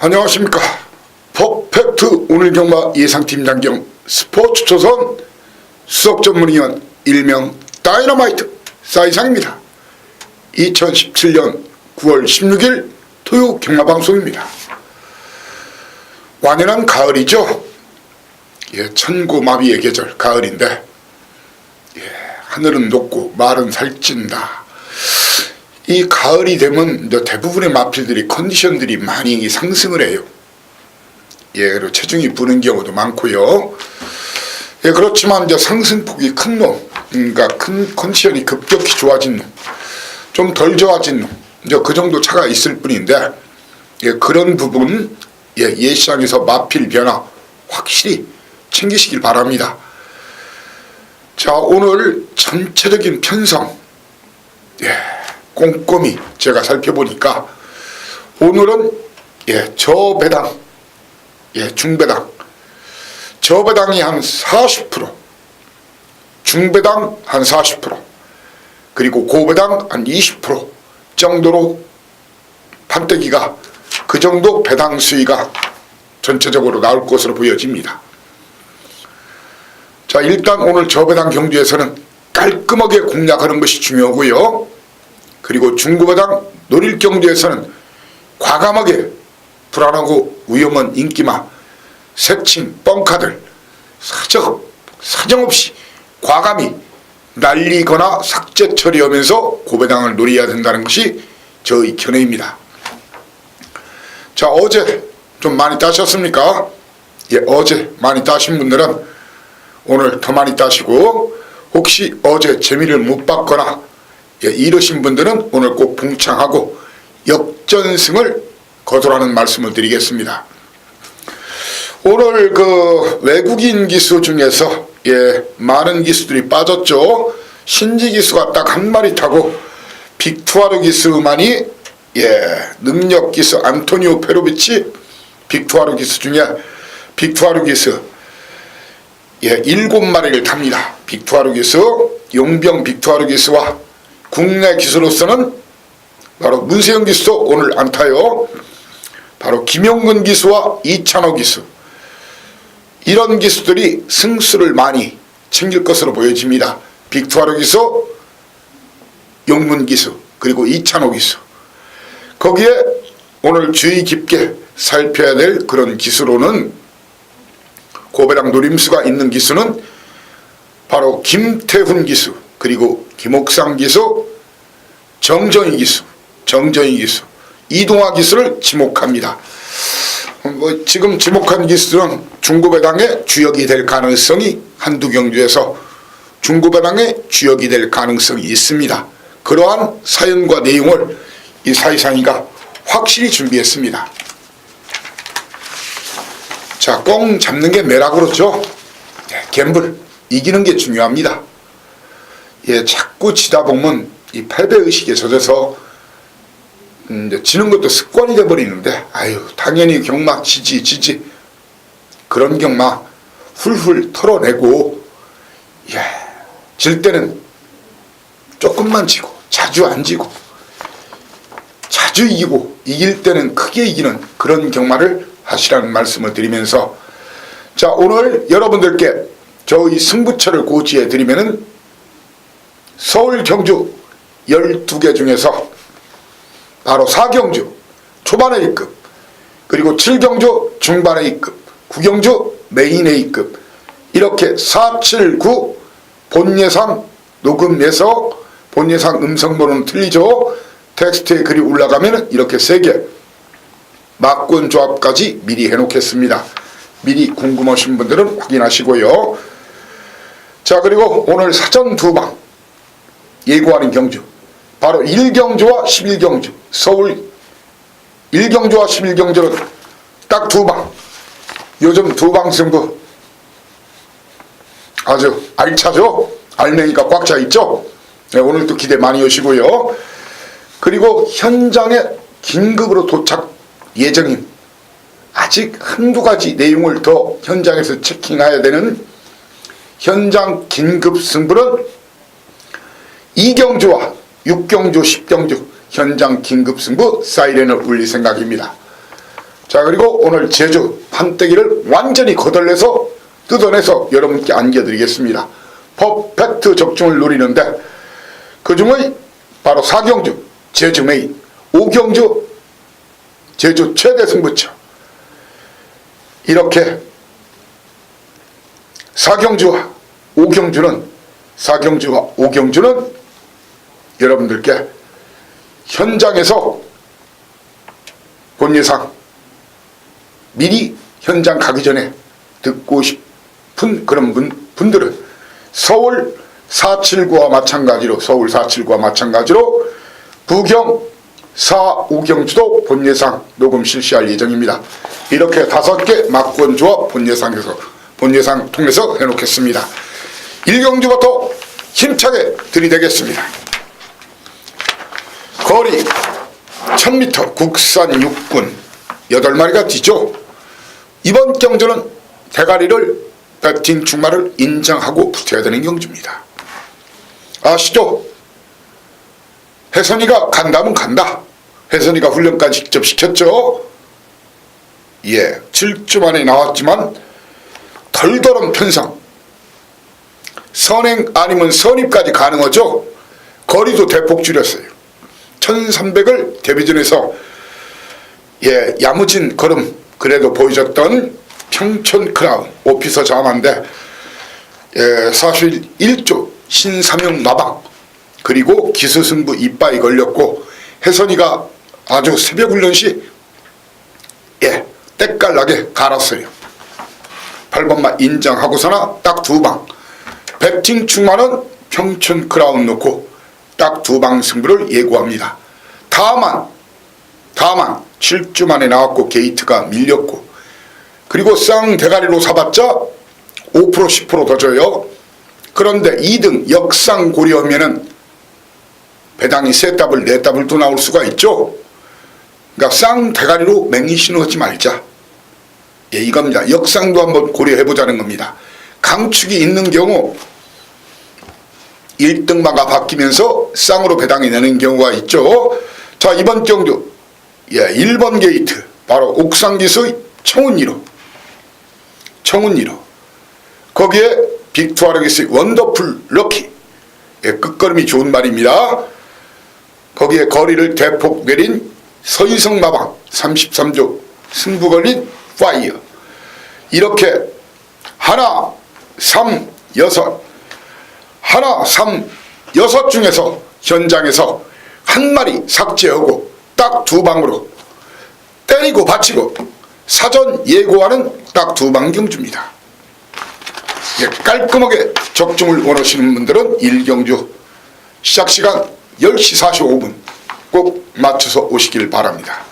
안녕하십니까. 퍼펙트 오늘 경마 예상팀 장경 스포츠조선 수석전문위원 일명 다이너마이트 사이상입니다. 2017년 9월 16일 토요 경마방송입니다. 완연한 가을이죠. 천고마비의 계절 가을인데 하늘은 높고 말은 살찐다. 이 가을이 되면 대부분의 마필들이 컨디션들이 많이 상승을 해요. 그리고 체중이 부는 경우도 많고요. 그렇지만 이제 상승폭이 큰 놈, 그러니까 큰 컨디션이 급격히 좋아진 놈, 좀 덜 좋아진 놈, 이제 그 정도 차가 있을 뿐인데, 그런 부분 예시장에서 마필 변화 확실히 챙기시길 바랍니다. 자, 오늘 전체적인 편성 꼼꼼히 제가 살펴보니까 오늘은 저배당, 중배당, 저배당이 한 40%, 중배당 한 40%, 그리고 고배당 한 20% 정도로 판때기가 그 정도 배당 수위가 전체적으로 나올 것으로 보여집니다. 자, 일단 오늘 저배당 경주에서는 깔끔하게 공략하는 것이 중요하고요. 그리고 중고배당 노릴 경주에서는 과감하게 불안하고 위험한 인기마, 색칭, 뻥카들 사정없이 과감히 날리거나 삭제 처리하면서 고배당을 노려야 된다는 것이 저의 견해입니다. 자, 어제 좀 많이 따셨습니까? 어제 많이 따신 분들은 오늘 더 많이 따시고, 혹시 어제 재미를 못 봤거나 이러신 분들은 오늘 꼭 봉창하고 역전승을 거두라는 말씀을 드리겠습니다. 오늘 그 외국인 기수 중에서 많은 기수들이 빠졌죠. 신지 기수가 딱 한 마리 타고 빅투아르 기수만이 능력 기수 안토니오 페로비치 빅투아르 기수 중에 빅투아르 기수 7마리를 탑니다. 빅투아르 기수, 용병 빅투아르 기수와 국내 기수로서는 바로 문세영 기수도 오늘 안 타요. 바로 김용근 기수와 이찬호 기수, 이런 기수들이 승수를 많이 챙길 것으로 보여집니다. 빅투아르 기수, 용문 기수, 그리고 이찬호 기수. 거기에 오늘 주의 깊게 살펴야 될 그런 기수로는, 고배당 노림수가 있는 기수는 바로 김태훈 기수, 그리고 김옥상 기수, 정정희 기수, 이동화 기수를 지목합니다. 지금 지목한 기수는 중고배당의 주역이 될 가능성이 한두 경주에서 중고배당의 주역이 될 가능성이 있습니다. 그러한 사연과 내용을 이 사이상이가 확실히 준비했습니다. 자, 꽁 잡는 게 매라고 그러죠. 갬블, 이기는 게 중요합니다. 자꾸 치다 보면 이 패배의식에 젖어서 지는 것도 습관이 돼버리는데, 당연히 경마 지지 그런 경마 훌훌 털어내고, 질 때는 조금만 지고 자주 안 지고, 자주 이기고 이길 때는 크게 이기는 그런 경마를 하시라는 말씀을 드리면서, 자, 오늘 여러분들께 저희 승부처를 고지해 드리면은 서울 경주 12개 중에서 바로 4경주 초반 A급, 그리고 7경주 중반 A급, 9경주 메인 A급, 이렇게 4, 7, 9 본예상 녹음해서, 본예상 음성번호는 틀리죠. 텍스트에 글이 올라가면 이렇게 3개 막권 조합까지 미리 해놓겠습니다. 미리 궁금하신 분들은 확인하시고요. 자, 그리고 오늘 사전 2방 예고하는 경주, 바로 1경주와 11경주, 서울 1경주와 11경주는 딱 2방. 요즘 2방 승부 아주 알차죠. 알맹이가 꽉 차 있죠. 오늘도 기대 많이 하시고요. 그리고 현장에 긴급으로 도착 예정인, 아직 한두 가지 내용을 더 현장에서 체킹해야 되는 현장 긴급 승부는 2경주와 6경주, 10경주 현장 긴급 승부 사이렌을 울릴 생각입니다. 자, 그리고 오늘 제주 판때기를 완전히 거덜내서 뜯어내서 여러분께 안겨드리겠습니다. 퍼펙트 적중을 노리는데 그중의 바로 사경주 제주 메인, 오경주 제주 최대 승부처, 이렇게 사경주와 오경주는 여러분들께 현장에서 본 예상 미리 현장 가기 전에 듣고 싶은 그런 분들은 서울 479와 마찬가지로 부경 오경주도 본 예상 녹음 실시할 예정입니다. 이렇게 5개 막권 조합 본 예상 통해서 해놓겠습니다. 1경주부터 힘차게 들이대겠습니다. 거리 1000m 국산 육군 8마리가 뛰죠. 이번 경주는 대가리를 배팅 충마를 인정하고 붙어야 되는 경주입니다. 아시죠? 혜선이가 간다면 간다. 혜선이가 훈련까지 직접 시켰죠. 7주 만에 나왔지만 덜덜한 편성, 선행 아니면 선입까지 가능하죠. 거리도 대폭 줄였어요. 1300을 데뷔전에서 야무진 걸음 그래도 보여줬던 평촌 크라운 오피서 자만데 사실 1조 신삼용 마방 그리고 기수승부 이빠이 걸렸고 혜선이가 아주 새벽 훈련 시 때깔나게 갈았어요. 8번만 인정하고서나 딱 2방 배팅 충만은 평촌 크라운 놓고 딱 2방 승부를 예고합니다. 다만 7주 만에 나왔고 게이트가 밀렸고 그리고 쌍대가리로 사봤자 5% 10% 더 줘요. 그런데 2등 역상 고려하면은 배당이 3더블 4더블도 나올 수가 있죠. 그러니까 쌍대가리로 맹신을 하지 말자. 이겁니다. 역상도 한번 고려해보자는 겁니다. 강축이 있는 경우 1등마가 바뀌면서 쌍으로 배당이 내는 경우가 있죠. 자, 이번 경주 1번 게이트 바로 옥상기수의 청운리로 거기에 빅투아르기스의 원더풀 럭키 끝걸음이 좋은 말입니다. 거기에 거리를 대폭 내린 서인성 마방 33조 승부 걸린 파이어, 이렇게 6 중에서 현장에서 한 마리 삭제하고 딱 2방으로 때리고 받치고 사전 예고하는 딱 2방 경주입니다. 깔끔하게 적중을 원하시는 분들은 1경주 시작시간 10시 45분 꼭 맞춰서 오시길 바랍니다.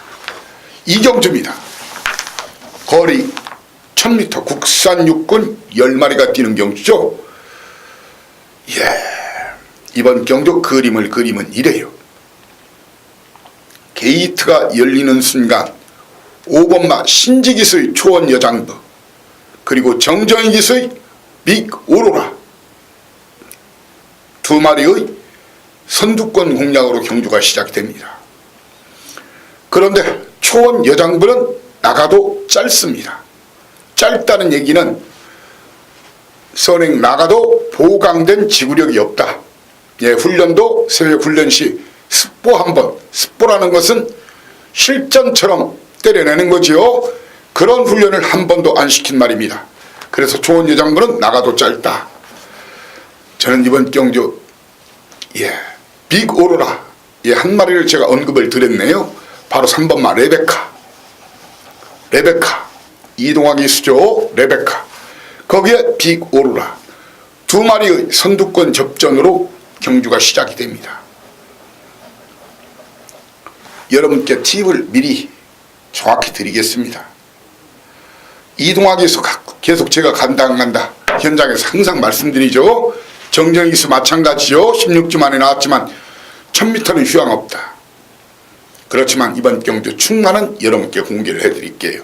2경주입니다. 거리 1000m 국산 육군 10마리가 뛰는 경주죠. 이번 경주 그림은 이래요. 게이트가 열리는 순간 5번마 신지기수의 초원 여장부 그리고 정정희 기수의 빅 오로라 2마리의 선두권 공략으로 경주가 시작이 됩니다. 그런데 초원 여장부는 나가도 짧습니다. 짧다는 얘기는 선행 나가도 보강된 지구력이 없다. 훈련도 새벽 훈련 시 습보 한번, 습보라는 것은 실전처럼 때려내는 거지요. 그런 훈련을 한 번도 안 시킨 말입니다. 그래서 초원 여장부는 나가도 짧다. 저는 이번 경주 빅 오로라 한 마리를 제가 언급을 드렸네요. 바로 3번마 레베카 이동학이 수죠. 레베카 거기에 빅 오로라 2마리의 선두권 접전으로 경주가 시작이 됩니다. 여러분께 팁을 미리 정확히 드리겠습니다. 이동학에서 계속 제가 간다 현장에서 항상 말씀드리죠. 정정기수 마찬가지죠. 16주 만에 나왔지만 1000m는 휴양 없다. 그렇지만 이번 경주 충만은 여러분께 공개를 해드릴게요.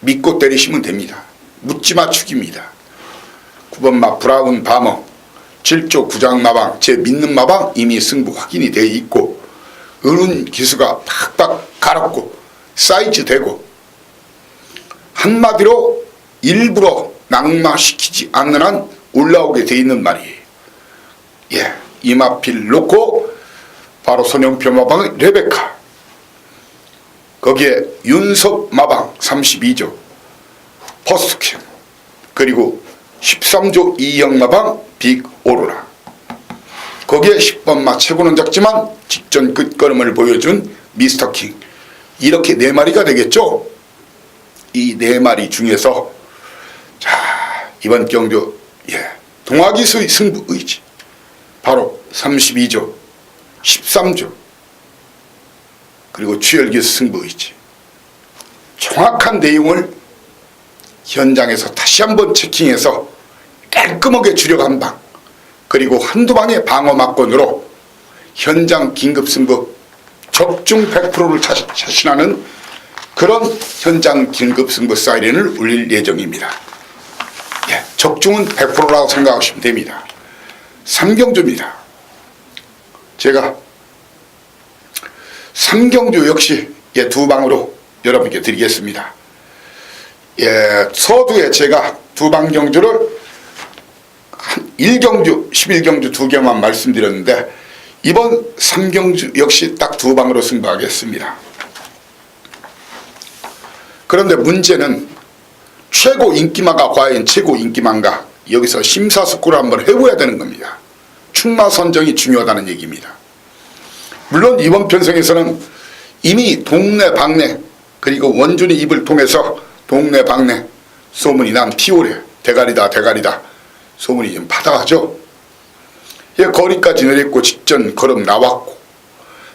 믿고 때리시면 됩니다. 묻지마 축입니다. 9번마 브라운 바머 7조 구장 마방 제 믿는 마방 이미 승부 확인이 되어 있고 은운 기수가 팍팍 갈았고 사이즈 되고 한마디로 일부러 낙마시키지 않는 한 올라오게 돼 있는 말이에요. 예, 이마필 놓고 바로 선영표 마방의 레베카, 거기에 윤섭 마방 32조 퍼스트캠, 그리고 13조 이영 마방 빅 오로라, 거기에 10번마 체구는 작지만 직전 끝걸음을 보여준 미스터 킹, 이렇게 4마리가 되겠죠. 이 4마리 중에서 자, 이번 경주 동학이수의 승부의지 바로 32조 13조 그리고 추열기수 승부의지, 정확한 내용을 현장에서 다시 한번 체킹해서 깔끔하게 주력 한 방, 그리고 한두 방의 방어 막건으로 현장 긴급승부 적중 100%를 자신하는 그런 현장 긴급승부 사이렌을 울릴 예정입니다. 예, 적중은 100%라고 생각하시면 됩니다. 3경주입니다. 제가 3경주 역시 2방으로 여러분께 드리겠습니다. 예, 서두에 제가 2방 경주를 1경주, 11경주 2개만 말씀드렸는데 이번 3경주 역시 딱 2방으로 승부하겠습니다. 그런데 문제는 최고 인기마가 과연 최고 인기마인가, 여기서 심사숙고를 한번 해봐야 되는 겁니다. 충마 선정이 중요하다는 얘기입니다. 물론 이번 편성에서는 이미 동네 방네 그리고 원준이 입을 통해서 동네 방네 소문이 난 피오레 대가리다 대가리다 소문이 좀 받아가죠. 예, 거리까지 내렸고 직전 걸음 나왔고.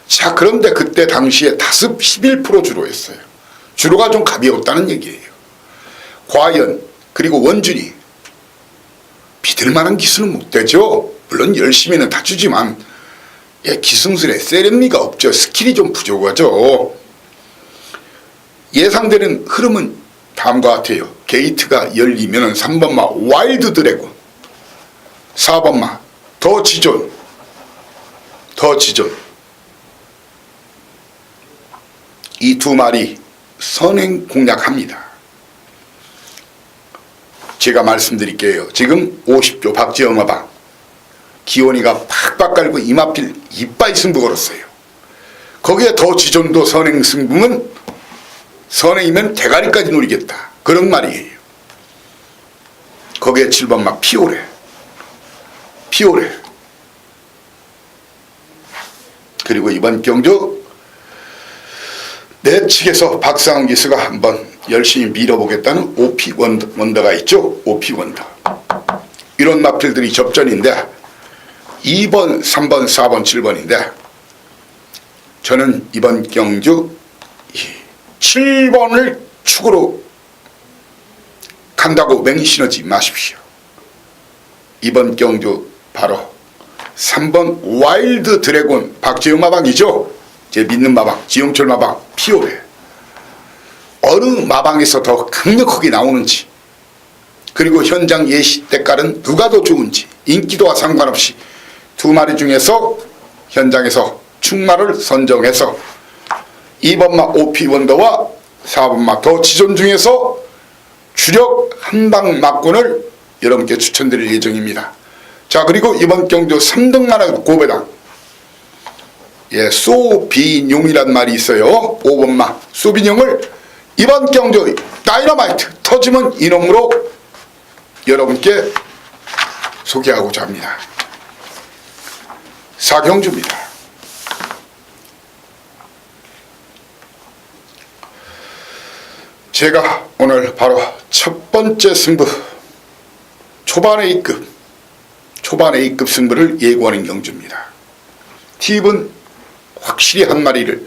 자, 그런데 그때 당시에 다습 11% 주로 했어요. 주로가 좀 가벼웠다는 얘기예요. 과연 그리고 원준이 믿을만한 기수는 못 되죠. 물론 열심히는 다 주지만 기승술에 세련미가 없죠. 스킬이 좀 부족하죠. 예상되는 흐름은 다음과 같아요. 게이트가 열리면 3번마 와일드 드래곤, 4번마 더 지존 이 2마리 선행 공략합니다. 제가 말씀드릴게요. 지금 50조 박지영 마방 기원이가 팍팍 깔고 이마필 이빠이 승부 걸었어요. 거기에 더 지존도 선행 승부는 선행이면 대가리까지 노리겠다, 그런 말이에요. 거기에 7번마 피오레 그리고 이번 경주 내 측에서 박상훈 기수가 한번 열심히 밀어보겠다는 OP 원더가 있죠. OP 원더. 이런 마필들이 접전인데 2번, 3번, 4번, 7번인데 저는 이번 경주 7번을 축으로 간다고 맹신하지 마십시오. 이번 경주 바로 3번 와일드 드래곤 박지영 마방이죠. 제 믿는 마방 지용철 마방 피오레, 어느 마방에서 더 강력하게 나오는지, 그리고 현장 예시 때깔은 누가 더 좋은지 인기도와 상관없이 2마리 중에서 현장에서 충마를 선정해서 2번마 OP 원더와 4번마 더 지존 중에서 주력 한방 막군을 여러분께 추천드릴 예정입니다. 자, 그리고 이번 경주 3등만의 고배당 소비뇽이란 말이 있어요. 5번마 소비뇽을 이번 경주 다이너마이트 터지면 이놈으로 여러분께 소개하고자 합니다. 4경주입니다. 제가 오늘 바로 첫 번째 승부 초반 A급 승부를 예고하는 경주입니다. 팁은 확실히 한 마리를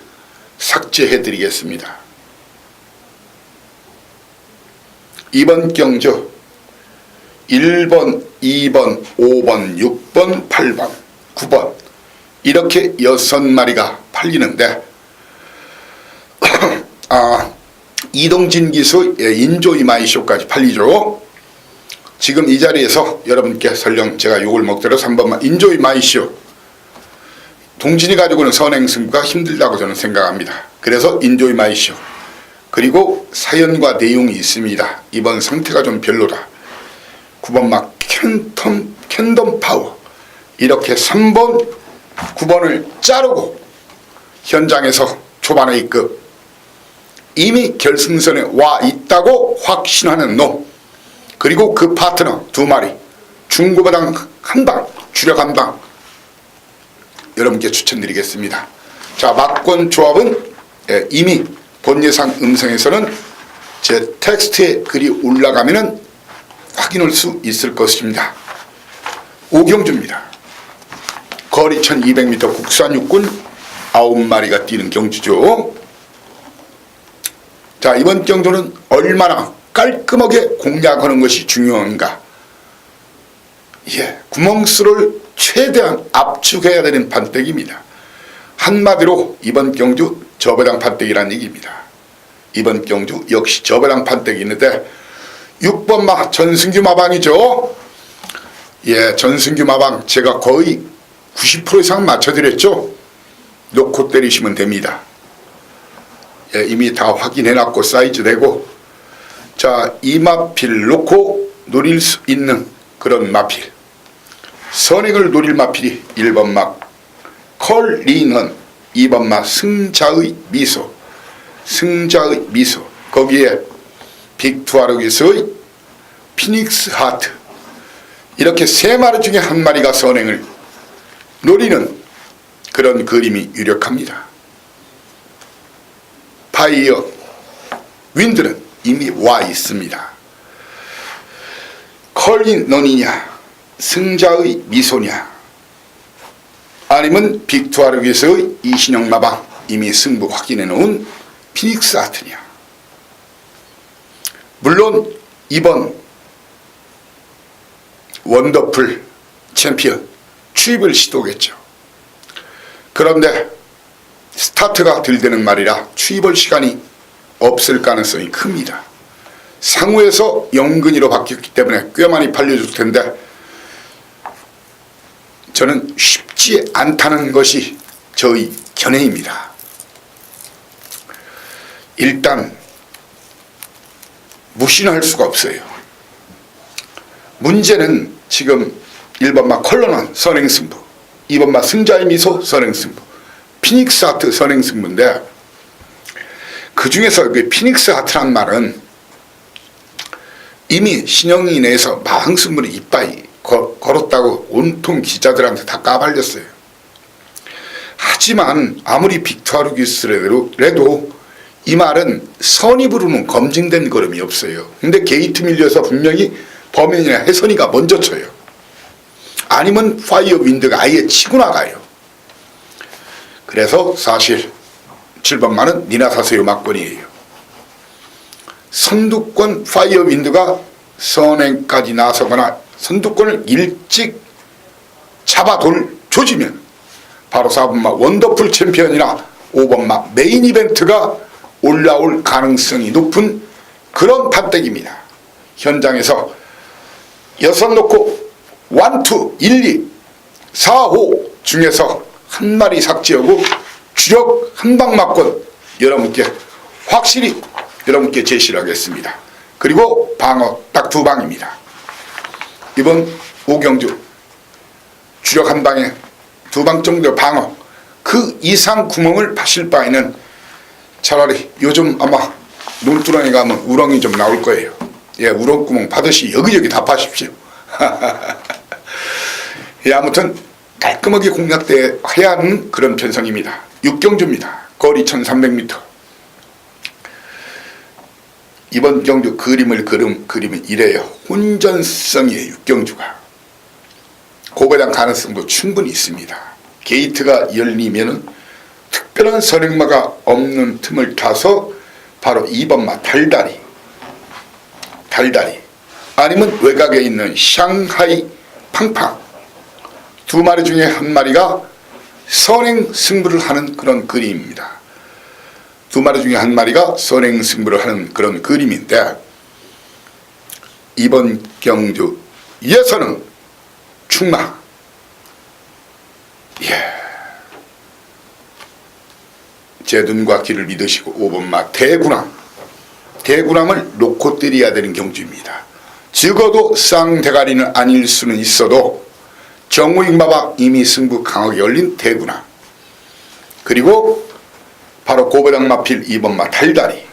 삭제해 드리겠습니다. 이번 경주 1번, 2번, 5번, 6번, 8번, 9번 이렇게 6마리가 팔리는데 이동진 기수 인조이 마이쇼까지 팔리죠. 지금 이 자리에서 여러분께 설령 제가 욕을 먹더라도 3번만 인조이 마이쇼, 동진이 가지고는 선행승부가 힘들다고 저는 생각합니다. 그래서 인조이 마이쇼 그리고 사연과 내용이 있습니다. 이번 상태가 좀 별로다. 9번 막 캔덤 파워. 이렇게 3번, 9번을 자르고 현장에서 초반에 A급 이미 결승선에 와 있다고 확신하는 놈, 그리고 그 파트너 2마리, 중고바당 한방, 주력 한방 여러분께 추천드리겠습니다. 자, 막권 조합은 이미 본 예상 음성에서는 제 텍스트에 글이 올라가면은 확인할 수 있을 것입니다. 오경주입니다. 거리 1200m 국산 육군 9마리가 뛰는 경주죠. 자, 이번 경주는 얼마나 깔끔하게 공략하는 것이 중요한가. 구멍수를 최대한 압축해야 되는 판때기입니다. 한마디로 이번 경주 저배당 판때기란 얘기입니다. 이번 경주 역시 저배당 판때기 있는데 6번 마 전승규 마방이죠. 전승규 마방 제가 거의 90% 이상 맞춰드렸죠. 놓고 때리시면 됩니다. 이미 다 확인해놨고 사이즈 되고, 자, 이 마필 놓고 노릴 수 있는 그런 마필, 선행을 노릴 마필이 1번 막 컬리넌, 2번 막 승자의 미소, 승자의 미소, 거기에 빅투아르기스의 피닉스 하트, 이렇게 3마리 중에 1마리가 선행을 노리는 그런 그림이 유력합니다. 파이어 윈드는 이미 와 있습니다. 컬리넌이냐, 승자의 미소냐, 아니면 빅투아르기스의 이신영 마방 이미 승부 확인해 놓은 피닉스 하트냐. 물론 이번 원더풀 챔피언 추입을 시도겠죠. 그런데 스타트가 덜 되는 말이라 추입할 시간이 없을 가능성이 큽니다. 상우에서 영근이로 바뀌었기 때문에 꽤 많이 팔려줄 텐데 저는 쉽지 않다는 것이 저의 견해입니다. 일단 무시는 할 수가 없어요. 문제는 지금 1번 마 컬러넌 선행승부, 2번 마 승자의 미소 선행승부, 피닉스 하트 선행승부인데, 그 중에서 피닉스 하트란 말은 이미 신영이 내에서 마왕승부를 이빠이 걸었다고 온통 기자들한테 다 까발렸어요. 하지만 아무리 빅투아르기스라도 이 말은 선이 부르는 검증된 걸음이 없어요. 근데 게이트 밀려서 분명히 범인이나 혜선이가 먼저 쳐요. 아니면 파이어 윈드가 아예 치고 나가요. 그래서 사실 7번만은 니나 사세요 막권이에요. 선두권 파이어 윈드가 선행까지 나서거나 선두권을 일찍 잡아돌 조지면 바로 4번마 원더풀 챔피언이나 5번마 메인 이벤트가 올라올 가능성이 높은 그런 판때기입니다. 현장에서 6 놓고 1, 2, 1, 2, 4, 5 중에서 1마리 삭제하고 주력 한방 막권 여러분께 확실히 여러분께 제시를 하겠습니다. 그리고 방어 딱 2방입니다. 이번 오경주 주력 한방에 2방 정도 방어, 그 이상 구멍을 파실 바에는 차라리 요즘 아마 논두렁에 가면 우렁이 좀 나올 거예요. 우렁구멍 파듯이 여기저기 다 파십시오. 아무튼 깔끔하게 공략해야 하는 그런 편성입니다. 육경주입니다. 거리 1300m. 이번 경주 그림을 그리면 이래요. 혼전성이에요. 육경주가 고배당 가능성도 충분히 있습니다. 게이트가 열리면은 특별한 선행마가 없는 틈을 타서 바로 2번마 달다리 아니면 외곽에 있는 샹하이 팡팡 2마리 중에 1마리가 선행 승부를 하는 그런 그림입니다. 2마리 중에 1마리가 선행 승부를 하는 그런 그림인데, 이번 경주에서는 충마, 제 눈과 귀를 믿으시고 5번마 대군왕 대구남을 놓고 때려야 되는 경주입니다. 적어도 쌍대가리는 아닐 수는 있어도 정우익 마방 이미 승부 강하게 열린 대구남, 그리고 바로 고배당 마필 2번마 달다리,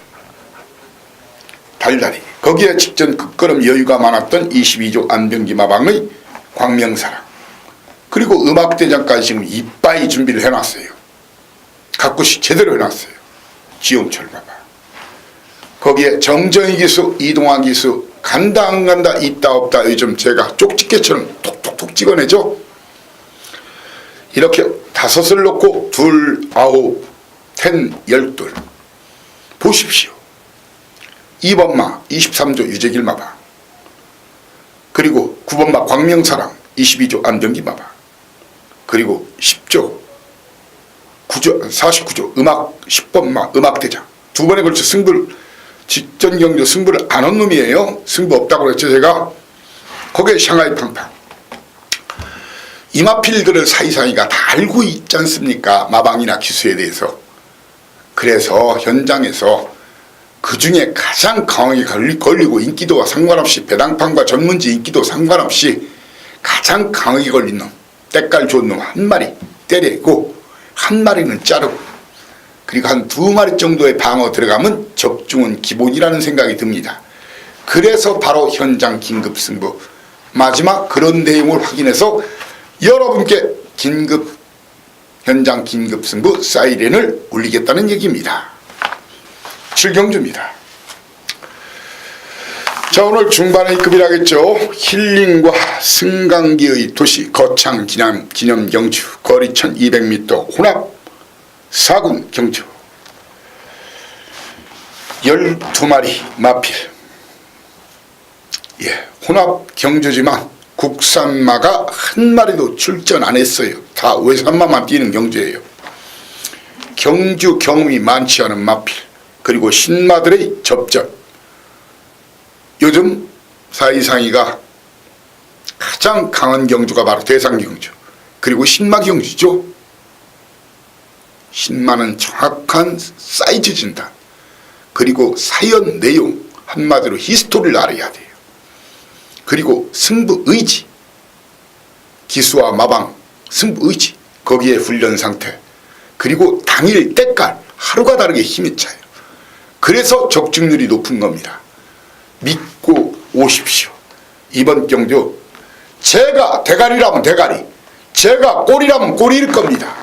거기에 직전 급걸음 여유가 많았던 22조 안병기 마방의 광명사랑, 그리고 음악대장까지 지금 이빠이 준비를 해놨어요. 각구씩 제대로 해놨어요. 지용철 마방, 거기에 정정희 기수, 이동환 기수, 간다 안 간다, 있다 없다, 요즘 제가 쪽집게처럼 톡톡톡 찍어내죠. 이렇게 5을 놓고 2, 9, 10, 12 보십시오. 2번마 23조 유재길 마방, 그리고 9번마 광명사랑 22조 안병기 마방, 그리고 10조 49조 음악 10번마 음악대장, 2번에 걸쳐 승부를, 직전 경주 승부를 안 한 놈이에요. 승부 없다고 그랬죠 제가. 거기에 샹하이 팡팡, 이 마필들을 사이사이가 다 알고 있지 않습니까? 마방이나 기수에 대해서. 그래서 현장에서 그 중에 가장 강하게 걸리고 인기도와 상관없이, 배당판과 전문지 인기도 상관없이 가장 강하게 걸린 놈, 때깔 좋은 놈 한 마리 때리고 한 마리는 자르고, 그리고 한 2마리 정도의 방어 들어가면 적중은 기본이라는 생각이 듭니다. 그래서 바로 현장 긴급승부, 마지막 그런 내용을 확인해서 여러분께 현장 긴급승부 사이렌을 울리겠다는 얘기입니다. 7경주입니다. 자, 오늘 중반의 급이라겠죠. 힐링과 승강기의 도시 거창 기념 경주, 거리 1200m 혼합 4군 경주, 12마리 마필. 혼합 경주지만 국산마가 한 마리도 출전 안 했어요. 다 외산마만 뛰는 경주예요. 경주 경험이 많지 않은 마필, 그리고 신마들의 접전. 요즘 사이상이가 가장 강한 경주가 바로 대상경주, 그리고 신마 경주죠. 신마는 정확한 사이즈 진단, 그리고 사연 내용, 한마디로 히스토리를 알아야 돼요. 그리고 승부 의지, 기수와 마방 승부 의지, 거기에 훈련 상태, 그리고 당일 때깔 하루가 다르게 힘이 차요. 그래서 적중률이 높은 겁니다. 믿고 오십시오. 이번 경주 제가 대가리라면 대가리, 제가 꼬리라면 꼬리일 겁니다.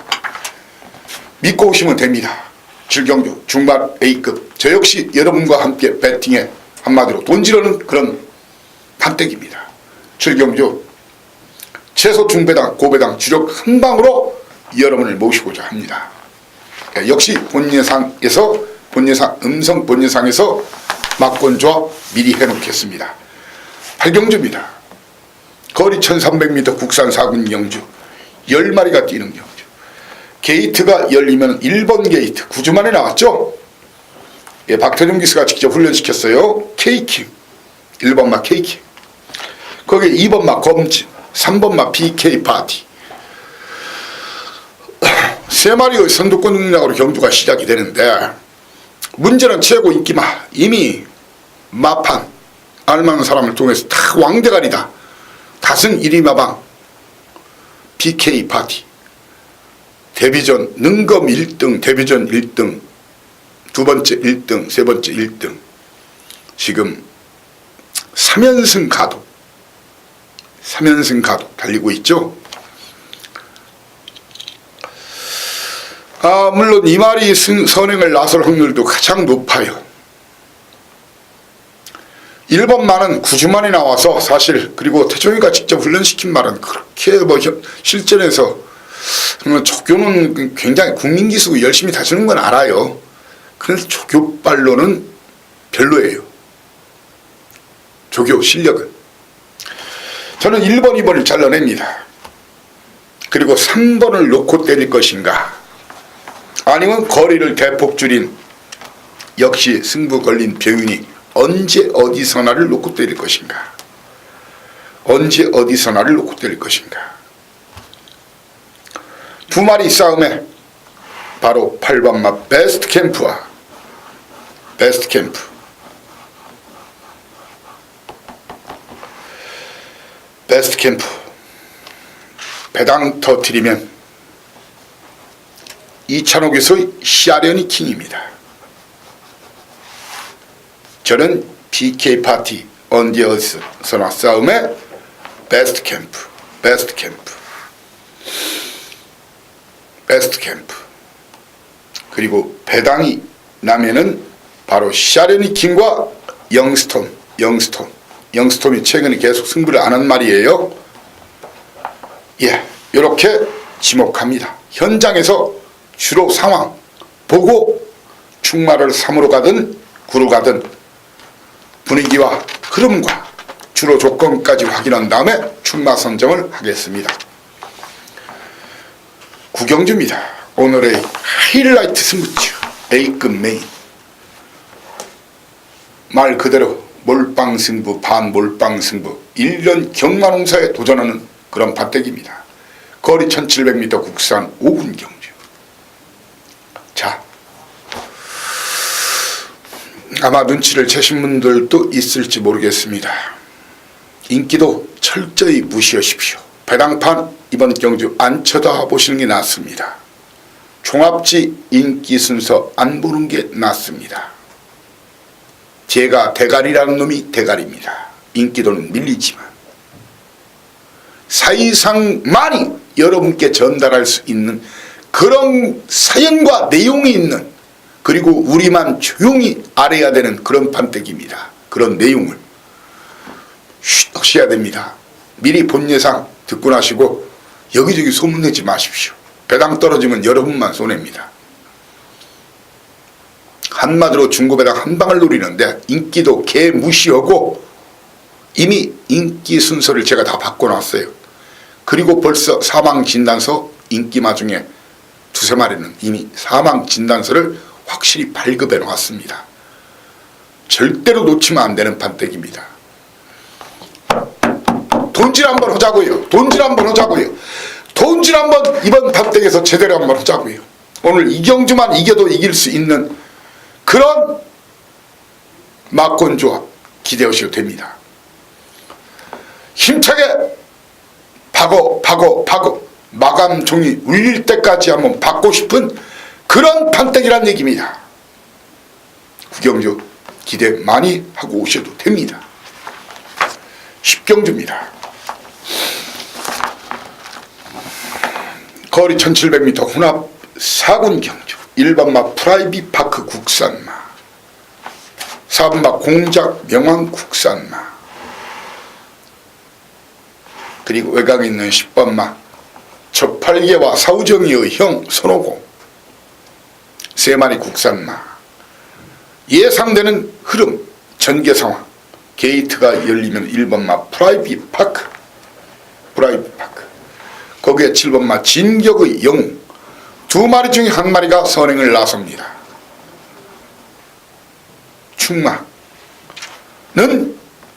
믿고 오시면 됩니다. 7경주 중반 A급, 저 역시 여러분과 함께 배팅에 한마디로 돈 지르는 그런 판때기입니다. 7경주 최소 중배당, 고배당 주력 한 방으로 여러분을 모시고자 합니다. 역시 본예상에서, 음성 본예상에서 막권조합 미리 해놓겠습니다. 8경주입니다. 거리 1300m 국산 4군 경주, 10마리가 뛰는 경주. 게이트가 열리면 1번 게이트 9주 만에 나왔죠. 박태종 기수가 직접 훈련시켰어요. K킹 1번마 K킹, 거기에 2번마 검진, 3번마 BK 파티. 3마리의 선두권 능력으로 경주가 시작이 되는데, 문제는 최고 인기마, 이미 마판 알만한 사람을 통해서 다 왕대가리다. 다승 1위 마방 BK 파티, 데뷔전 능검 1등, 데뷔전 1등, 두 번째 1등, 세 번째 1등, 지금 3연승 가도 달리고 있죠. 물론 이 마리 선행을 나설 확률도 가장 높아요. 1번 말은 9주 만에 나와서 사실, 그리고 태종이가 직접 훈련시킨 말은 그렇게 실전에서 조교는 굉장히 국민기수고 열심히 다루는 건 알아요. 그래서 조교발로는 별로예요. 조교 실력은. 저는 1번, 2번을 잘라냅니다. 그리고 3번을 놓고 때릴 것인가, 아니면 거리를 대폭 줄인 역시 승부 걸린 병윤이 언제 어디서나를 놓고 때릴 것인가, 언제 어디서나를 놓고 때릴 것인가. 두 마리 싸움에 바로 8번마 베스트 캠프 베스트 캠프 배당 터트리면 이찬옥에서의 시아련이 킹입니다. 저는 PK 파티 언제어디서나 싸움의 베스트 캠프, 베스트 캠프, 베스트 캠프. 그리고 배당이 나면은 바로 시아련이 킹과 영스톰이 최근에 계속 승부를 안 한 말이에요. 예, 이렇게 지목합니다. 현장에서 주로 상황 보고 충마를 3으로 가든 9로 가든 분위기와 흐름과 주로 조건까지 확인한 다음에 충마 선정을 하겠습니다. 구경주입니다. 오늘의 하이라이트 승부처 A급 메인. 말 그대로 몰빵승부, 반몰빵승부, 1년 경마농사에 도전하는 그런 밭대기입니다. 거리 1700m 국산 5분 경주. 자, 아마 눈치를 채신 분들도 있을지 모르겠습니다. 인기도 철저히 무시하십시오. 배당판 이번 경주 안 쳐다보시는 게 낫습니다. 종합지 인기 순서 안 보는 게 낫습니다. 제가 대가리라는 놈이 대가리입니다. 인기도는 밀리지만 사이상 많이 여러분께 전달할 수 있는 그런 사연과 내용이 있는, 그리고 우리만 조용히 알아야 되는 그런 판때기입니다. 그런 내용을 하셔야 됩니다. 미리 본 예상 듣고 나시고 여기저기 소문내지 마십시오. 배당 떨어지면 여러분만 손해입니다. 한마디로 중고배당 한 방을 노리는데 인기도 개 무시하고 이미 인기 순서를 제가 다 바꿔놨어요. 그리고 벌써 사망진단서 인기마 중에 두세 마리는 이미 사망진단서를 확실히 발급해 놓았습니다. 절대로 놓치면 안 되는 판때기입니다. 돈질 한번 하자고요. 돈질 한번 하자고요. 돈질 한번 이번 판때기에서 제대로 한번 하자고요. 오늘 이경주만 이겨도 이길 수 있는 그런 막권 조합 기대하셔도 됩니다. 힘차게 박어 마감 종이 울릴 때까지 한번 받고 싶은 그런 판때기란 얘기입니다. 구경주 기대 많이 하고 오셔도 됩니다. 10경주입니다. 거리 1700m 혼합 4군 경주. 1번마 프라이빗 파크 국산마, 4번마 공작 명왕 국산마, 그리고 외곽에 있는 10번마 저팔계와 사우정이의 형 손오공, 3마리 국산마. 예상되는 흐름 전개 상황 게이트가 열리면 1번마 프라이빗 파크, 거기에 7번마 진격의 영웅, 2마리 중에 1마리가 선행을 나섭니다. 충마는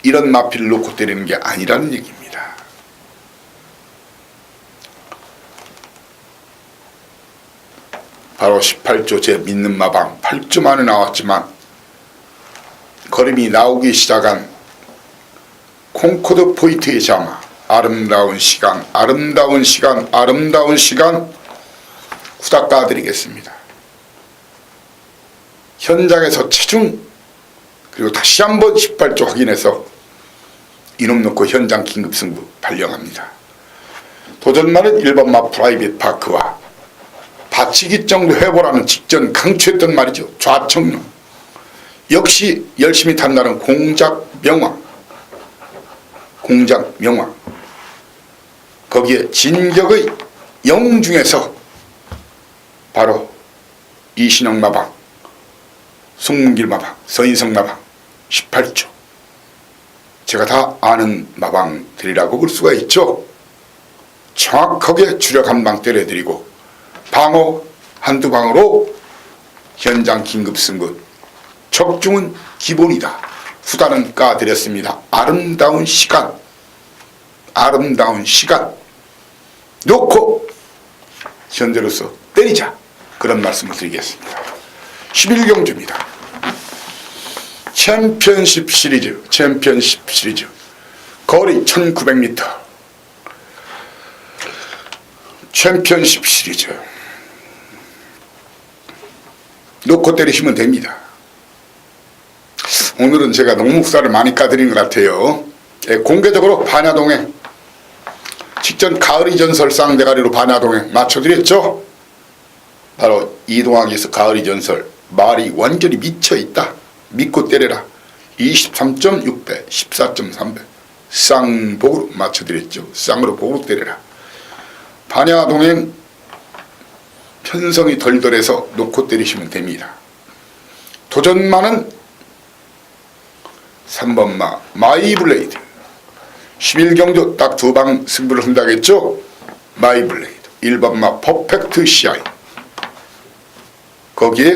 이런 마필을 놓고 때리는 게 아니라는 얘기입니다. 바로 18조 제 믿는 마방 8조 만에 나왔지만 거림이 나오기 시작한 콩코드 포인트의 자마, 아름다운 시간 후닥가 드리겠습니다. 현장에서 체중 그리고 다시 한번 18조 확인해서 이놈 놓고 현장 긴급승부 발령합니다. 도전만은 1번마 프라이빗 파크와 받치기 정도 해보라는 직전 강추했던 말이죠. 좌청룡 역시 열심히 탄다는 공작 명왕, 거기에 진격의 영웅 중에서 바로 이신영 마방, 송문길 마방, 서인성 마방 18조. 제가 다 아는 마방들이라고 볼 수가 있죠. 정확하게 주력 한 방 때려드리고 방어 한두 방으로 현장 긴급승부, 적중은 기본이다. 후단은 까드렸습니다. 아름다운 시간 놓고 현재로서 때리자, 그런 말씀을 드리겠습니다. 11경주입니다. 챔피언십 시리즈 거리 1900m 챔피언십 시리즈 놓고 때리시면 됩니다. 오늘은 제가 농목살을 많이 까드린 것 같아요. 공개적으로 반야동행 직전 가을이 전설 쌍대가리로 반야동행 맞춰드렸죠. 바로 이동학에서 가을이 전설 말이 완전히 미쳐있다. 믿고 때려라. 23.6배 14.3배 쌍복으로 맞춰드렸죠. 쌍으로 복으로 때려라. 반야동행 편성이 덜덜해서 놓고 때리시면 됩니다. 도전마는 3번마 마이블레이드 11경주 딱 두 방 승부를 한다겠죠. 마이블레이드 1번마 퍼펙트 시아이, 거기에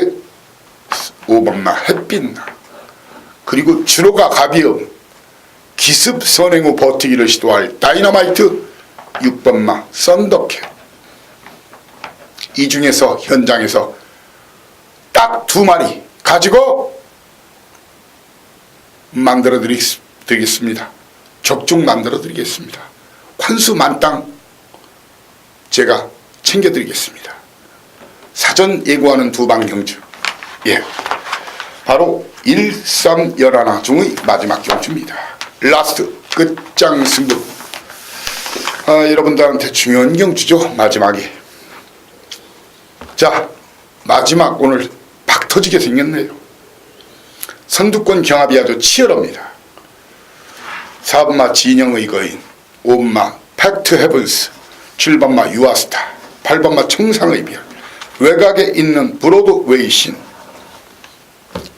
5번마 햇빛나, 그리고 주로가 가비음 기습 선행 후 버티기를 시도할 다이너마이트 6번마 썬더캣. 이 중에서 현장에서 딱 두 마리 가지고 만들어 드리겠습니다. 적중 만들어 드리겠습니다. 관수 만땅 제가 챙겨 드리겠습니다. 사전 예고하는 두 방 경주, 바로 1, 3, 11 중의 마지막 경주입니다. 라스트 끝장 승부. 여러분들한테 중요한 경주죠. 마지막이. 자, 마지막 오늘 박 터지게 생겼네요. 선두권 경합이 아주 치열합니다. 4번마 진영의 거인, 5번마 팩트 헤븐스, 7번마 유아스타, 8번마 청상의 별, 외곽에 있는 브로드웨이 신,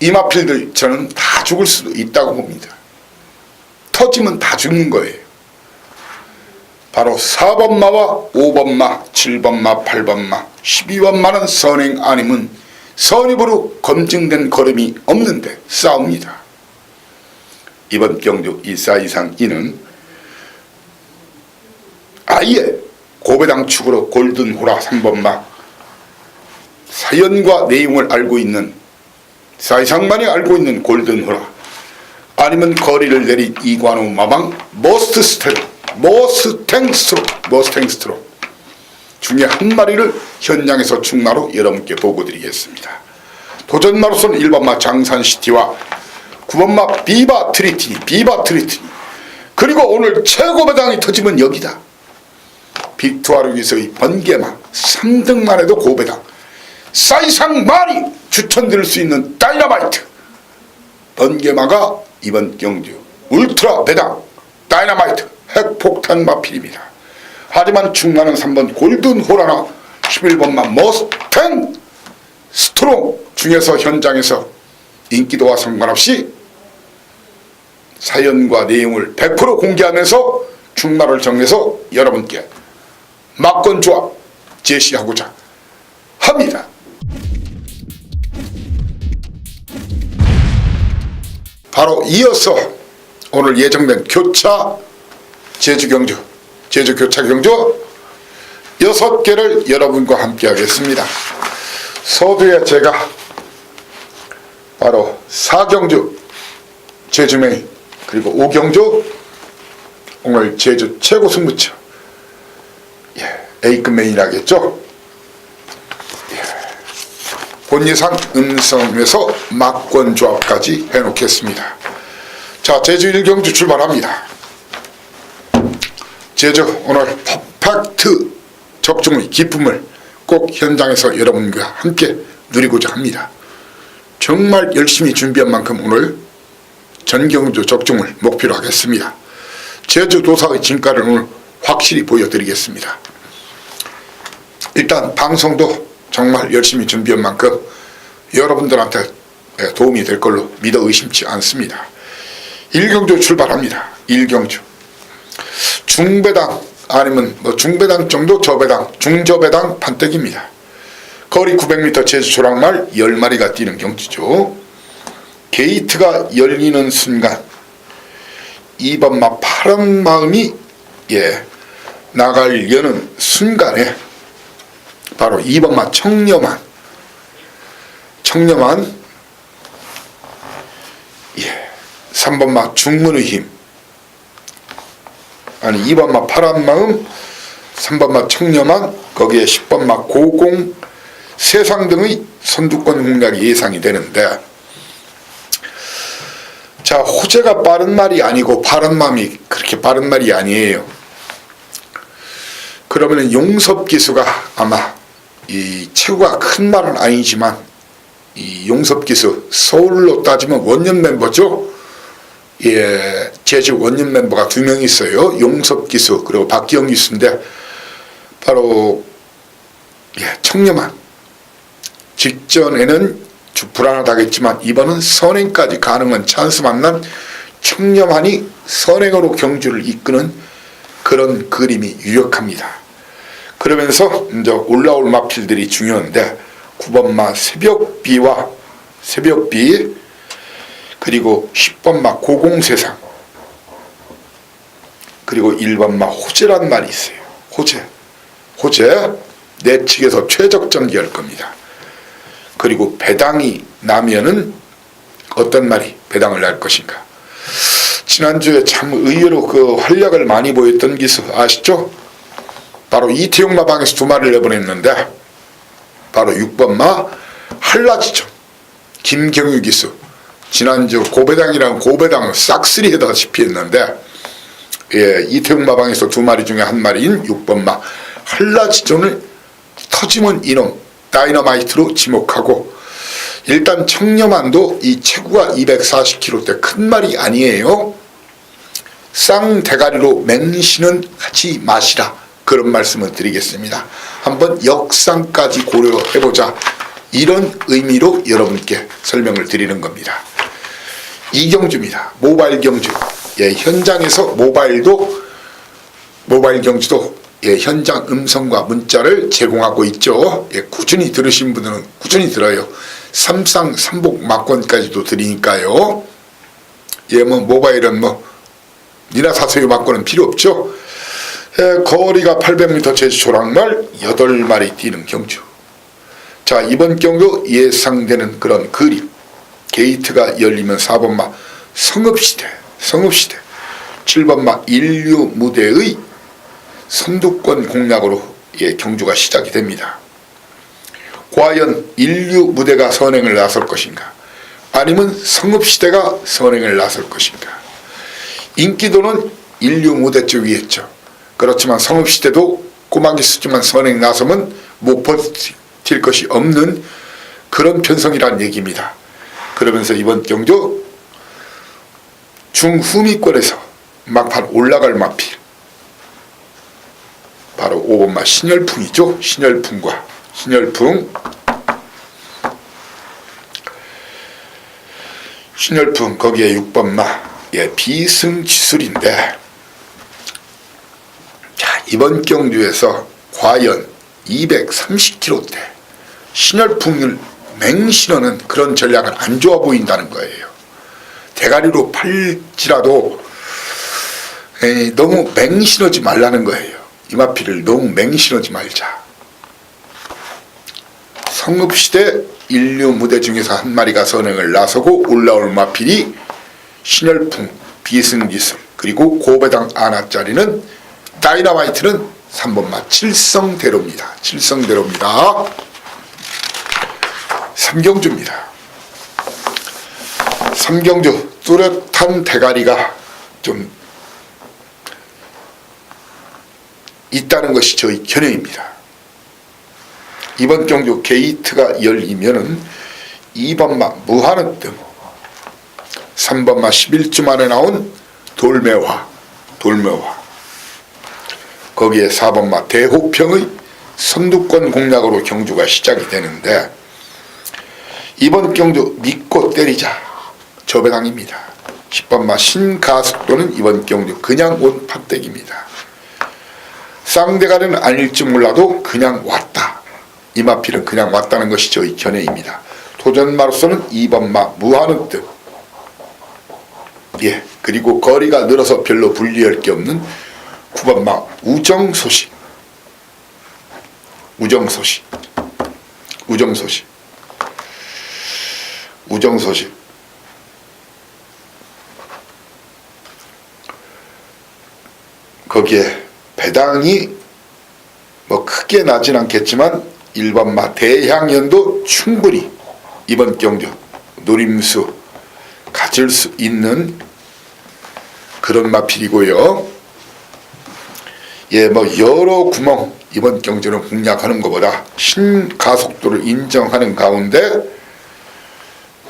이 마필들 저는 다 죽을 수도 있다고 봅니다. 터지면 다 죽는 거예요. 바로 4번마와 5번마, 7번마, 8번마, 12번마는 선행 아니면 선입으로 검증된 걸음이 없는데 싸웁니다. 이번 경주 1사 이상 이는 아예 고배당 축으로 골든호라 3번마, 사연과 내용을 알고 있는 사이상만이 알고 있는 골든호라, 아니면 거리를 내린 이관우 마방 머스탱스트로 중에 한 마리를 현장에서 충마로 여러분께 보고 드리겠습니다. 도전마로서는 1번마 장산시티와 9번마 비바 트리티니, 그리고 오늘 최고 배당이 터지면 여기다. 빅투아르기서의 번개마 3등만 해도 고배당, 사이상 많이 추천드릴 수 있는 다이너마이트 번개마가 이번 경주 울트라 배당 다이너마이트 핵폭탄 마필입니다. 하지만 충나는 3번 골든호라나 11번만 머스탱 스트롱 중에서 현장에서 인기도와 상관없이 사연과 내용을 100% 공개하면서 충나를 정해서 여러분께 막권 조합 제시하고자 합니다. 바로 이어서 오늘 예정된 교차 제주 교차 경주 6개를 여러분과 함께 하겠습니다. 서두에 제가 바로 4경주 제주메인, 그리고 5경주 오늘 제주 최고 승부처 A급 메인이라겠죠. 본예상 음성에서 막권 조합까지 해놓겠습니다. 자, 제주 1경주 출발합니다. 제주 오늘 퍼펙트 적중의 기쁨을 꼭 현장에서 여러분과 함께 누리고자 합니다. 정말 열심히 준비한 만큼 오늘 전경주 적중을 목표로 하겠습니다. 제주도사의 진가를 오늘 확실히 보여드리겠습니다. 일단 방송도 정말 열심히 준비한 만큼 여러분들한테 도움이 될 걸로 믿어 의심치 않습니다. 1경주 출발합니다. 1경주 중배당 아니면 중배당 정도 저배당, 중저배당 판때기입니다. 거리 900m 제주 조랑말 10마리가 뛰는 경주죠. 게이트가 열리는 순간 2번마 파란 마음이 나가려는 순간에 바로 2번마 청렴한 3번마 중문의 힘, 아니 2번마 파란 마음, 3번마 청렴한, 거기에 10번마 고공, 세상 등의 선두권 공략이 예상이 되는데, 자, 호재가 빠른 말이 아니고 바른 마음이 그렇게 빠른 말이 아니에요. 그러면 용섭기수가 아마 이 최고가 큰 말은 아니지만, 이 용섭기수 서울로 따지면 원년 멤버죠. 예, 제주 원년 멤버가 2명 있어요. 용섭기수 그리고 박기영 기수인데, 바로 청렴한, 직전에는 불안하다겠지만 이번은 선행까지 가능한 찬스 만난 청렴한이 선행으로 경주를 이끄는 그런 그림이 유력합니다. 그러면서 이제 올라올 마필들이 중요한데, 9번마 새벽비, 그리고 10번마 고공세상, 그리고 1번마 호재란 말이 있어요. 호재 내 측에서 최적전기할 겁니다. 그리고 배당이 나면은 어떤 말이 배당을 날 것인가. 지난주에 참 의외로 그 활약을 많이 보였던 기수 아시죠? 바로 이태용 마방에서 2마리를 내보냈는데, 바로 6번마 한라지점 김경유 기수, 지난주 고배당이랑 고배당을 싹쓸이 해다시피 했는데, 예, 이태용 마방에서 2마리 중에 한 마리인 6번마 한라지점을 터지면 이놈 다이너마이트로 지목하고, 일단 청렴한도 이 체구가 240kg대 큰 말이 아니에요. 쌍대가리로 맹신은 하지 마시라, 그런 말씀을 드리겠습니다. 한번 역상까지 고려해보자, 이런 의미로 여러분께 설명을 드리는 겁니다. 이경주입니다. 모바일 경주. 예, 현장에서 모바일 경주도 현장 음성과 문자를 제공하고 있죠. 예, 꾸준히 들으신 분들은 꾸준히 들어요. 삼상 삼복 막권까지도 드리니까요. 예, 모바일은 니나 사세요 막권은 필요 없죠. 예, 거리가 800m 제주 조랑말 8마리 뛰는 경주. 자, 이번 경주 예상되는 그런 그림, 게이트가 열리면 4번마 성읍시대, 7번마 인류 무대의 선두권 공략으로 경주가 시작이 됩니다. 과연 인류 무대가 선행을 나설 것인가, 아니면 성읍시대가 선행을 나설 것인가. 인기도는 인류 무대 쪽이 있죠. 그렇지만 성읍시대도 꼬마기수지만 선행 나서면 못 버틸 것이 없는 그런 편성이라는 얘기입니다. 그러면서 이번 경주 중후미권에서 막판 올라갈 마필, 바로 5번마 신열풍이죠. 신열풍 거기에 6번마 비승지술인데, 자, 이번 경주에서 과연 230kg대 신열풍을 맹신하는 그런 전략은 안 좋아 보인다는 거예요. 대가리로 팔지라도 너무 맹신하지 말라는 거예요. 이마피를 너무 맹신하지 말자. 성읍시대 인류 무대 중에서 한 마리가 선행을 나서고 올라올 마필이 신열풍, 비승기술, 그리고 고배당 아나짜리는 다이너마이트는 3번마 칠성대로입니다. 삼경주입니다. 삼경주 뚜렷한 대가리가 좀 있다는 것이 저희 견해입니다. 이번 경주 게이트가 열리면은 2번마 무한흑등, 3번마 11주 만에 나온 돌매화, 거기에 4번마 대호평의 선두권 공략으로 경주가 시작이 되는데, 이번 경주 믿고 때리자 저배당입니다. 10번마 신가속도는 이번 경주 그냥 온 판때기입니다. 쌍대가리는 아닐지 몰라도 그냥 왔다, 이마필은 그냥 왔다는 것이 저희 견해입니다. 도전마로서는 2번마 무한흑등, 예, 그리고 거리가 늘어서 별로 불리할 게 없는 9번마 우정소식, 거기에 배당이 뭐 크게 나진 않겠지만 1번마 대향연도 충분히 이번 경주 노림수 가질 수 있는 그런 마필이고요. 예, 뭐 여러 구멍 이번 경주는 공략하는 것보다 신가속도를 인정하는 가운데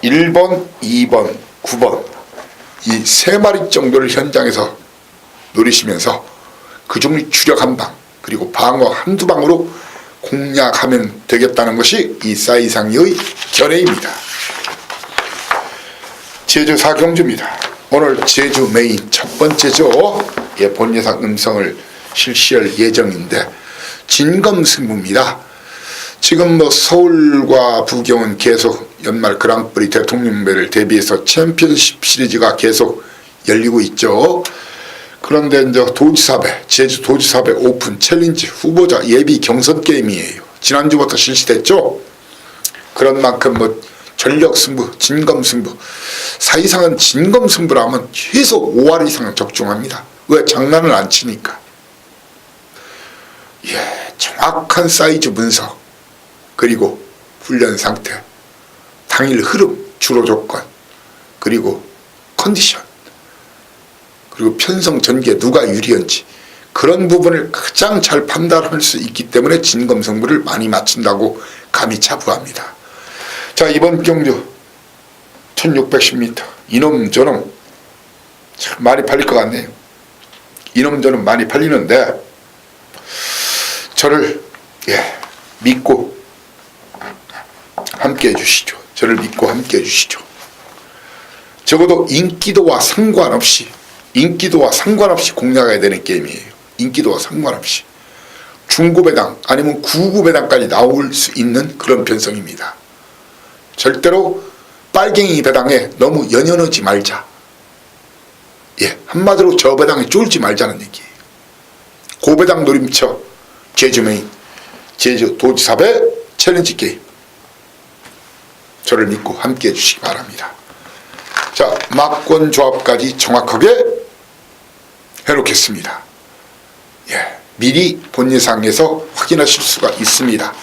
1번, 2번, 9번 이 세 마리 정도를 현장에서 노리시면서 그중 주력 한 방 그리고 방어 한두 방으로 공략하면 되겠다는 것이 이 사이상의 견해입니다. 제주 4경주입니다. 오늘 제주 메인 첫 번째죠. 예, 본 예상 음성을 실시할 예정인데 진검승부입니다. 지금 뭐 서울과 부경은 계속 연말 그랑프리 대통령배를 대비해서 챔피언십 시리즈가 계속 열리고 있죠. 그런데 이제 도지사배, 제주 도지사배 오픈 챌린지 후보자 예비 경선 게임이에요. 지난주부터 실시됐죠. 그런 만큼 뭐 전력 승부, 진검 승부. 사이상은 진검 승부라면 최소 5할 이상은 적중합니다. 왜? 장난을 안 치니까. 예, 정확한 사이즈 분석, 그리고 훈련 상태, 당일 흐름, 주로 조건, 그리고 컨디션, 그리고 편성 전개 누가 유리한지 그런 부분을 가장 잘 판단할 수 있기 때문에 진검 승부를 많이 맞춘다고 감히 자부합니다. 자, 이번 경주 1610m 이놈 저놈 참 많이 팔릴 것 같네요. 이놈 저놈 많이 팔리는데 저를 믿고 함께 해주시죠. 저를 믿고 함께 해주시죠. 적어도 인기도와 상관없이 공략해야 되는 게임이에요. 인기도와 상관없이 중구배당 아니면 구구배당까지 나올 수 있는 그런 편성입니다. 절대로 빨갱이 배당에 너무 연연하지 말자. 예, 한마디로 저 배당에 쫄지 말자는 얘기예요. 고배당 노림쳐 제주 메인 제주 도지사배 챌린지 게임 저를 믿고 함께 해주시기 바랍니다. 자, 막권 조합까지 정확하게 해놓겠습니다. 예, 미리 본 예상에서 확인하실 수가 있습니다.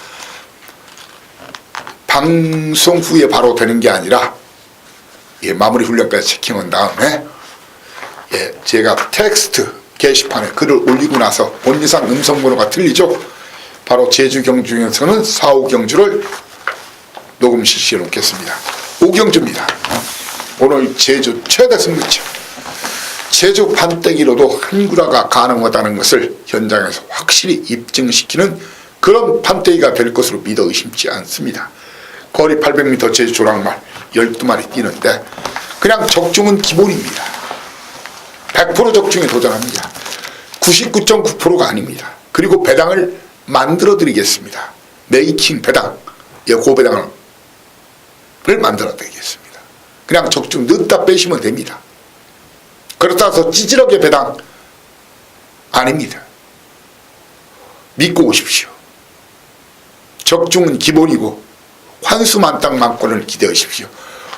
방송 후에 바로 되는 게 아니라 마무리 훈련까지 체킹한 다음에 제가 텍스트 게시판에 글을 올리고 나서 본 예상 음성 번호가 틀리죠. 바로 제주 경주에서는 4, 5경주를 녹음 실시해 놓겠습니다. 5경주입니다. 오늘 제주 최대 승부처 제주 판때기로도 한구라가 가능하다는 것을 현장에서 확실히 입증시키는 그런 판때기가 될 것으로 믿어 의심치 않습니다. 거리 800m 제주 조랑말 12마리 뛰는데 그냥 적중은 기본입니다. 100% 적중에 도전합니다. 99.9%가 아닙니다. 그리고 배당을 만들어 드리겠습니다. 메이킹 배당, 고배당을 만들어 드리겠습니다. 그냥 적중 넣다 빼시면 됩니다. 그렇다 해서 찌질하게 배당 아닙니다. 믿고 오십시오. 적중은 기본이고 환수만땅 만권을 기대하십시오.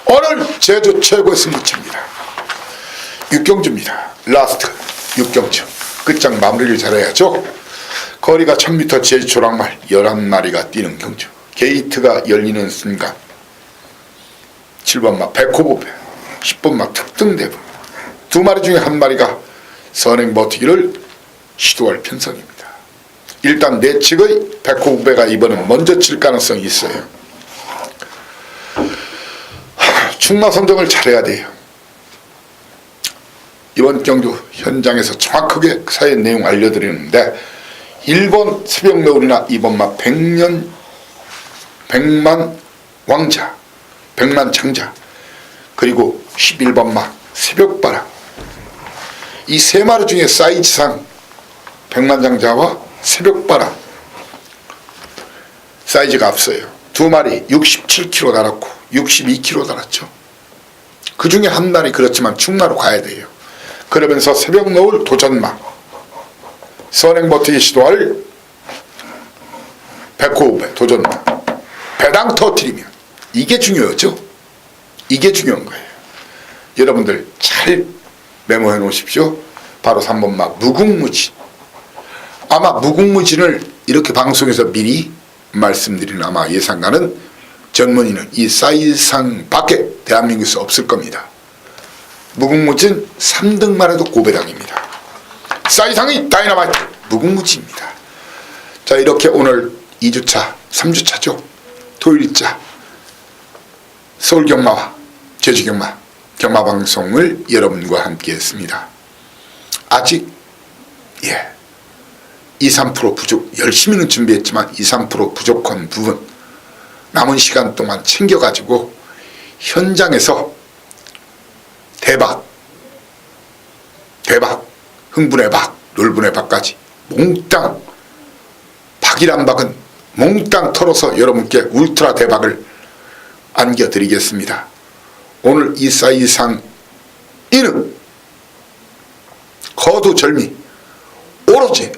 오늘 제주 최고의 승부처입니다. 6경주입니다. 라스트 6경주 끝장 마무리를 잘해야죠. 거리가 1000m 제주 조랑말 11마리가 뛰는 경주. 게이트가 열리는 순간 7번마 백호보배 10번마 특등대부 두 마리 중에 한 마리가 선행 버티기를 시도할 편성입니다. 일단 내측의 백호보배가 이번은 먼저 칠 가능성이 있어요. 충마 선정을 잘해야 돼요. 이번 경주 현장에서 정확하게 사연 내용 알려드리는데 1번 새벽 노을이나 2번마 백만 왕자, 백만 장자, 그리고 11번마 새벽바람 이 세 마리 중에 사이즈상 백만 장자와 새벽바람 사이즈가 앞서요. 두 마리 67kg 달았고 62kg 달았죠. 그 중에 한 마리 그렇지만 충마로 가야 돼요. 그러면서 새벽 노을 도전마 선행 버티기 시도할 백호우배 도전마 배당 터트리면 이게 중요하죠. 이게 중요한 거예요. 여러분들 잘 메모해 놓으십시오. 바로 3번마 무궁무진. 아마 무궁무진을 이렇게 방송에서 미리 말씀드리는 아마 예상가는 전문의는 이 싸이상 밖에 대한민국에서 없을 겁니다. 무궁무진 3등만 해도 고배당입니다. 싸이상이 다이너마이트 무궁무진입니다. 자, 이렇게 오늘 2주차 3주차죠. 토요일자 서울경마와 제주경마 경마방송을 여러분과 함께 했습니다. 아직 2~3% 부족, 열심히는 준비했지만 2~3% 부족한 부분 남은 시간 동안 챙겨가지고 현장에서 대박, 흥분의 박, 놀분의 박까지 몽땅, 박이란 박은 몽땅 털어서 여러분께 울트라 대박을 안겨드리겠습니다. 오늘 이 싸이상 이는 거두절미 오로지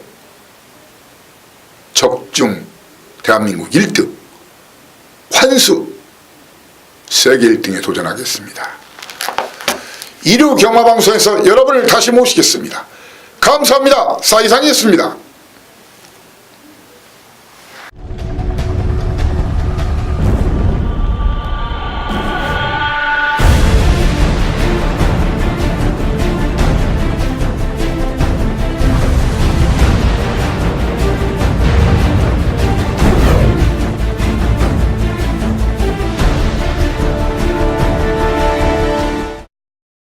적중 대한민국 1등 환수 세계 1등에 도전하겠습니다. 일요 경마방송에서 여러분을 다시 모시겠습니다. 감사합니다. 싸이상이었습니다.